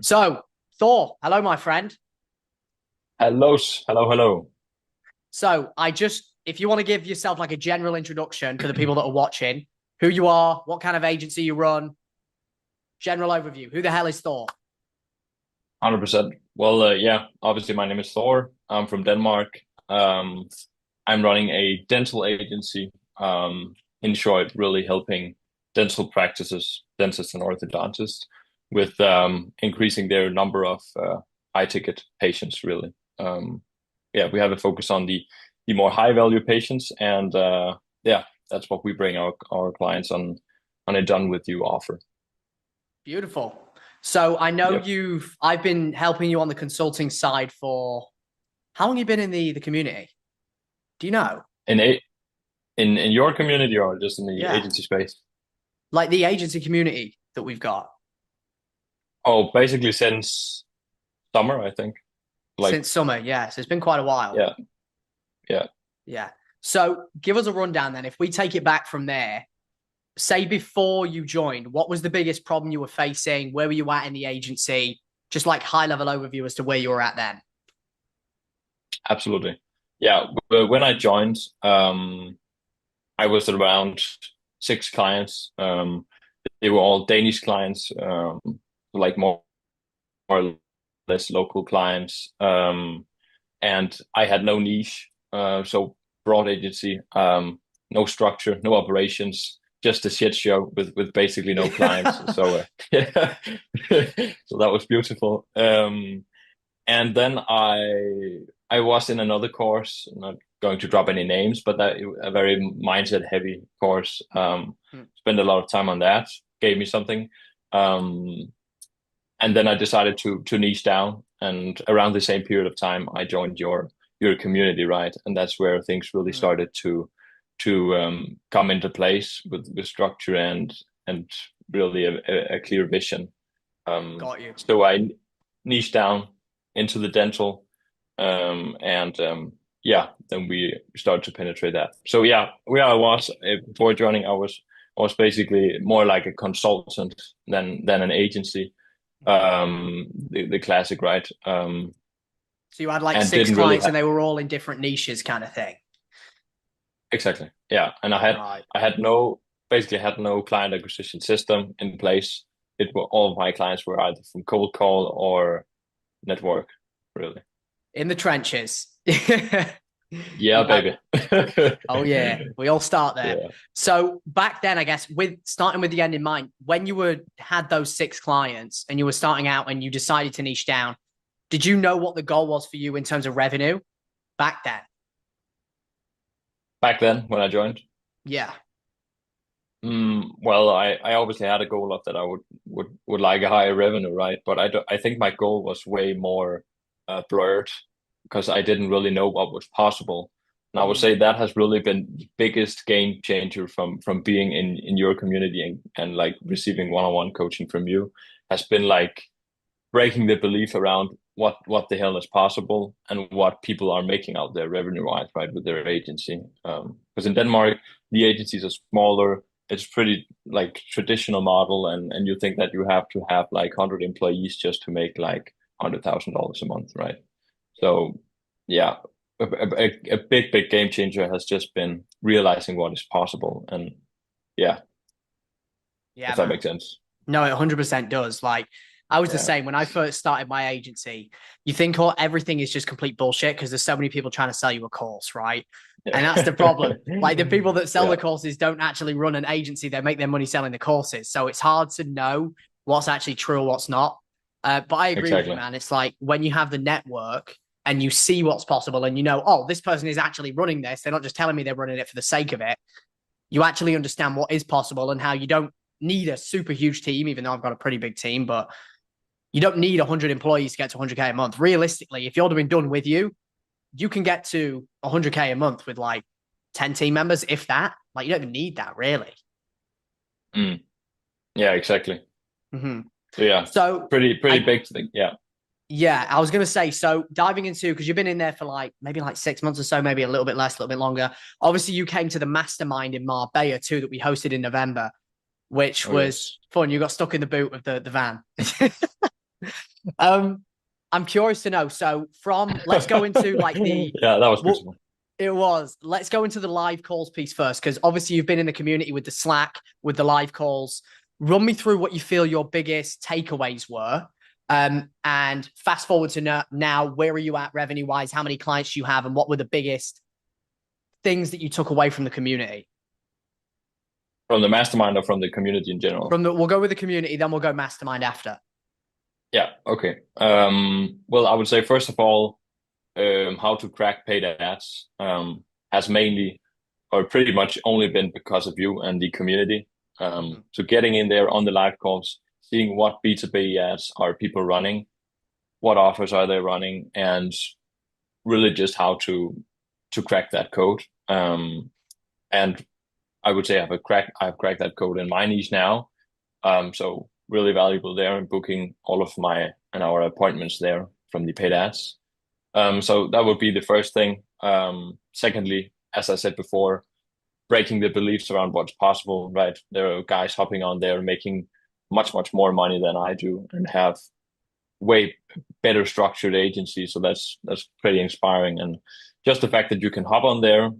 So, Thor, hello, my friend. Hello, hello. So, if you want to give yourself like a general introduction to the people that are watching, who you are, what kind of agency you run, general overview. Who the hell is Thor? 100%. Well, yeah, obviously my name is Thor. I'm from Denmark. Um, I'm running a dental agency. In short, really helping dental practices, dentists and orthodontists with increasing their number of high ticket patients, really. Yeah, we have a focus on the more high value patients, and yeah, that's what we bring our clients on a done with you offer. Beautiful. So, I know Yep. I've been helping you on the consulting side for how long you been in the community? Do you know? In a in your community or just in the Yeah. agency space? Like the agency community that we've got Oh, basically since summer, I think. Like, since summer. Yeah. So, it's been quite a while. yeah, yeah, Yeah. So, give us a rundown then. If we take it back from there, say before you joined, what was the biggest problem you were facing? Where were you at in the agency? Just like high level overview as to where you were at then. absolutely. Yeah, when I joined, I was around six clients. They were all Danish clients, like more or less local clients. And I had no niche, so broad agency, no structure, no operations, just a shit show with basically no clients. So yeah, so that was beautiful. And then I was in another course, I'm not going to drop any names, but that a very mindset heavy course. Spent a lot of time on that, gave me something. Um, and then I decided to niche down. And around the same period of time, I joined your community, right? And that's where things really Mm, started to come into place with structure and really a clear vision. got you. So I niche down into the dental, and yeah, then we started to penetrate that. So yeah, where I was before joining, I was basically more like a consultant than an agency, the classic, right? So you had like And six didn't really clients have and they were all in different niches kind of thing. exactly, yeah. And Right. I had basically had no client acquisition system in place. It were all of my clients were either from cold call or network, really. In the trenches. Yeah, Yeah. baby. Oh yeah. We all start there. Yeah. So back then, I guess with starting with the end in mind, when you were had those six clients and you were starting out and you decided to niche down, did you know what the goal was for you in terms of revenue back then? Back then when I joined, Yeah. well, I obviously had a goal of that I would like a higher revenue, right? But I think my goal was way more blurred because I didn't really know what was possible. And I would Mm, say that has really been the biggest game changer from being in your community and like receiving one-on-one coaching from you has been like breaking the belief around what the hell is possible and what people are making out there revenue wise, right, with their agency. Because in Denmark, the agencies are smaller. It's pretty like traditional model, and you think that you have to have like 100 employees just to make like $100,000 a month, right? So, yeah, a big game changer has just been realizing what is possible, and yeah, yeah, if that man. makes sense. No, it 100% does. Like, I was the Yeah. same when I first started my agency. You think everything is just complete bullshit because there's so many people trying to sell you a course, right? And that's the problem. Like, the people that sell the Yeah, courses don't actually run an agency, they make their money selling the courses. So it's hard to know what's actually true or what's not. But I agree with you, exactly. man. It's like when you have the network and you see what's possible and you know, oh, this person is actually running this, they're not just telling me they're running it for the sake of it. You actually understand what is possible and how you don't need a super huge team, even though I've got a pretty big team, but you don't need 100 employees to get to 100K a month. Realistically, if you're doing done with you, you can get to 100K a month with like 10 team members, if that. Like, you don't even need that, really. Mm. Yeah, exactly. Mm-hmm. So yeah, So, pretty I, big thing. Yeah. yeah, I was going to say, so diving into, because you've been in there for like maybe like 6 months or so, maybe a little bit less, a little bit longer. Obviously, you came to the Mastermind in Marbella too that we hosted in November, which Oh was yes. fun. You got stuck in the boot of the van. I'm curious to know. So let's go into like the Yeah, that was what beautiful. it was. Let's go into the live calls piece first, because obviously you've been in the community with the Slack, with the live calls. Run me through what you feel your biggest takeaways were. And fast forward to now, where are you at revenue wise? How many clients do you have, and what were the biggest things that you took away from the community? From the mastermind or from the community in general? We'll go with the community, then we'll go mastermind after. Yeah, okay. Well, I would say first of all, how to crack paid ads has mainly or pretty much only been because of you and the community. So getting in there on the live calls, seeing what B2B ads are people running, what offers are they running, and really just how to crack that code. And I would say I've cracked that code in my niche now. So really valuable there in booking all of our appointments there from the paid ads. So that would be the first thing. Secondly, as I said before, breaking the beliefs around what's possible, right? There are guys hopping on there making much, much more money than I do and have way better structured agencies. So that's pretty inspiring. And just the fact that you can hop on there,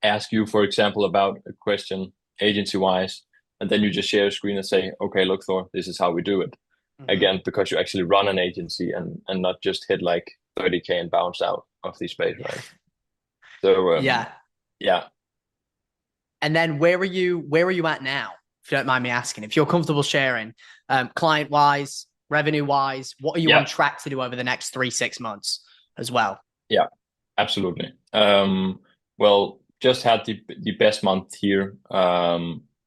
ask you, for example, about a question agency wise, and then you just share a screen and say, okay, look, Thor, this is how we do it. Again, because you actually run an agency and not just hit like 30K and bounce out of the space, right? So Yeah. yeah. And then where are you at now? If you don't mind me asking, if you're comfortable sharing, client wise, revenue wise, what are you on track to do over the next 3-6 months as well? Yeah, absolutely. Well, just had the best month here,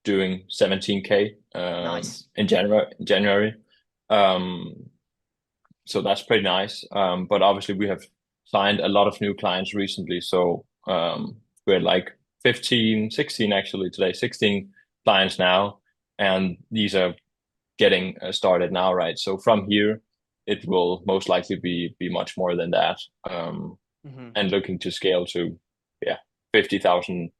doing 17K Nice. in January. So that's pretty nice. But obviously we have signed a lot of new clients recently. So we're like 15, 16 actually today, 16 clients now. And these are getting started now, right? So from here, it will most likely be much more than that. And looking to scale to, yeah, $50,000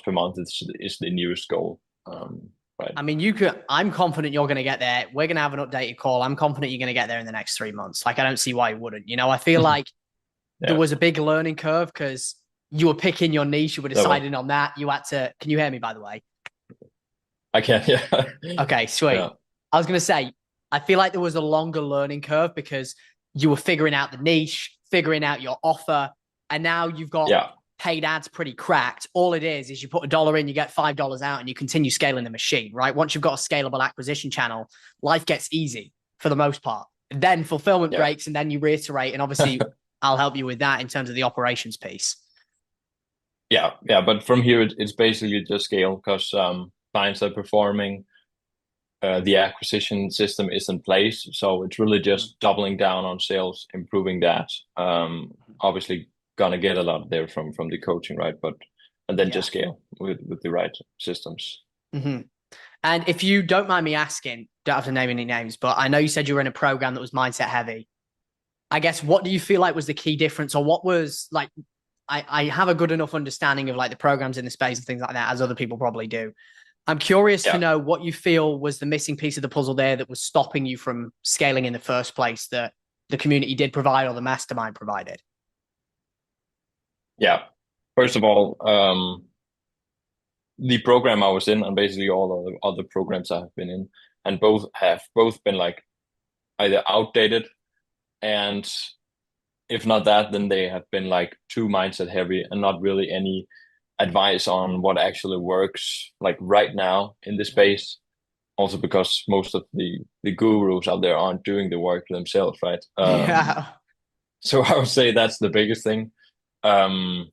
per month is the nearest goal. Right. I mean, I'm confident you're going to get there. We're going to have an updated call. I'm confident you're going to get there in the next 3 months. Like, I don't see why you wouldn't. I feel like there was a big learning curve because you were picking your niche. You were deciding on that. You had to, can you hear me, by the way? I can, yeah. Okay, sweet. Yeah. I was going to say, I feel like there was a longer learning curve because you were figuring out the niche, figuring out your offer, and now you've got paid ads pretty cracked. All it is you put $1 in, you get $5 out, and you continue scaling the machine, right? Once you've got a scalable acquisition channel, life gets easy for the most part. Then fulfillment breaks, and then you reiterate, and obviously I'll help you with that in terms of the operations piece. Yeah. But from here, it's basically just scale because clients are performing. The acquisition system is in place. So it's really just doubling down on sales, improving that. Obviously, gonna get a lot there from the coaching, right? And then just scale with the right systems. And if you don't mind me asking, don't have to name any names, but I know you said you were in a program that was mindset heavy. I guess, what do you feel like was the key difference, or what was like, I have a good enough understanding of like the programs in the space and things like that, as other people probably do. I'm curious to know what you feel was the missing piece of the puzzle there that was stopping you from scaling in the first place, that the community did provide or the mastermind provided. Yeah. First of all, the program I was in and basically all of the other programs I have been in, and both been like either outdated, and if not that, then they have been like too mindset heavy and not really any advice on what actually works like right now in the space. Also because most of the gurus out there aren't doing the work themselves, right? So I would say that's the biggest thing. And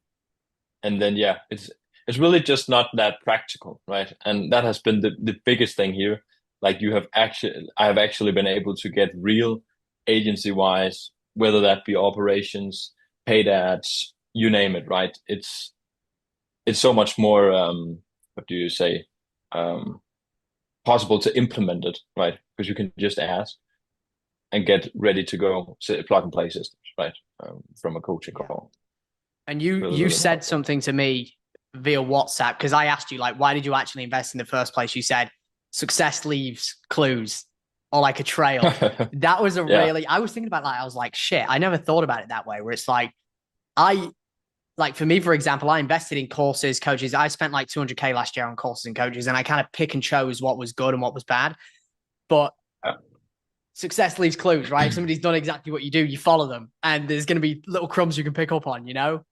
then it's really just not that practical, right? And that has been the biggest thing here. Like I have actually been able to get real agency wise, whether that be operations, paid ads, you name it, right? It's so much more what do you say, possible to implement it, right? Because you can just ask and get ready to go, plug and play systems, right? From a coaching call. And you said something to me via WhatsApp, because I asked you, like, why did you actually invest in the first place? You said success leaves clues. or like a trail. That was a Yeah. really, I was thinking about that. I was like, shit, I never thought about it that way, where it's like, I, like for me, for example, I invested in courses, coaches. I spent like 200K last year on courses and coaches, and I kind of pick and chose what was good and what was bad. But success leaves clues, right? If somebody's done exactly what you do, you follow them, and there's going to be little crumbs you can pick up on, you know?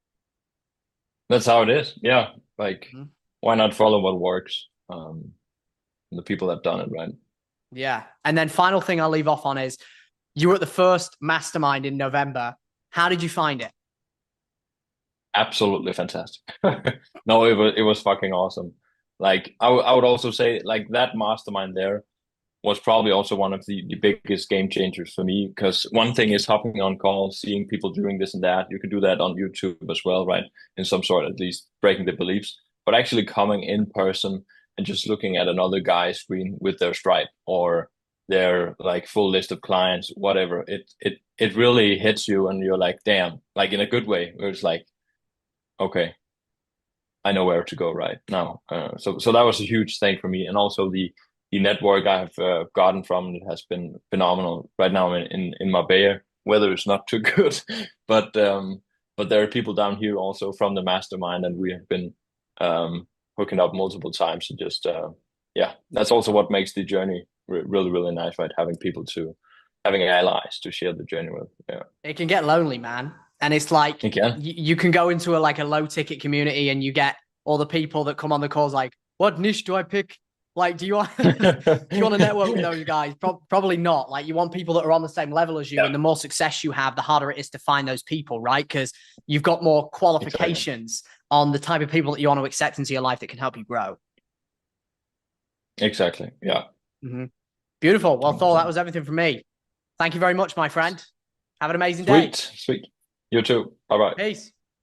That's how it is. Yeah. Like, Mhm. why not follow what works? The people that done it, right? Yeah. And then final thing I'll leave off on is you were at the first mastermind in November. How did you find it? Absolutely fantastic. No, it was fucking awesome. Like I would also say like that mastermind there was probably also one of the biggest game changers for me because one thing is hopping on calls, seeing people doing this and that. You can do that on YouTube as well, right? In some sort, at least breaking the beliefs. But actually coming in person and just looking at another guy's screen with their Stripe or their like full list of clients, whatever, it really hits you and you're like, damn, like in a good way, where it's like, okay, I know where to go right now. So that was a huge thing for me, and also the network I have gotten from it has been phenomenal. Right now in Marbella, weather is not too good, but but there are people down here also from the mastermind, and we have been hooking up multiple times. And just yeah, that's also what makes the journey really nice, right? Having allies to share the journey with. Yeah, It can get lonely, man. And it's like again. you can go into a like a low ticket community and you get all the people that come on the calls like, what niche do I pick? Like, do you want do you want to network with those guys? Probably not. Like, you want people that are on the same level as you, Yeah, and the more success you have, the harder it is to find those people, right? Because you've got more exactly. qualifications on the type of people that you want to accept into your life that can help you grow. Exactly. Yeah. Mm-hmm. Beautiful. Well, Thor, that 100%. was everything from me. Thank you very much, my friend. Have an amazing day. Sweet, sweet. You too. Bye bye. Peace.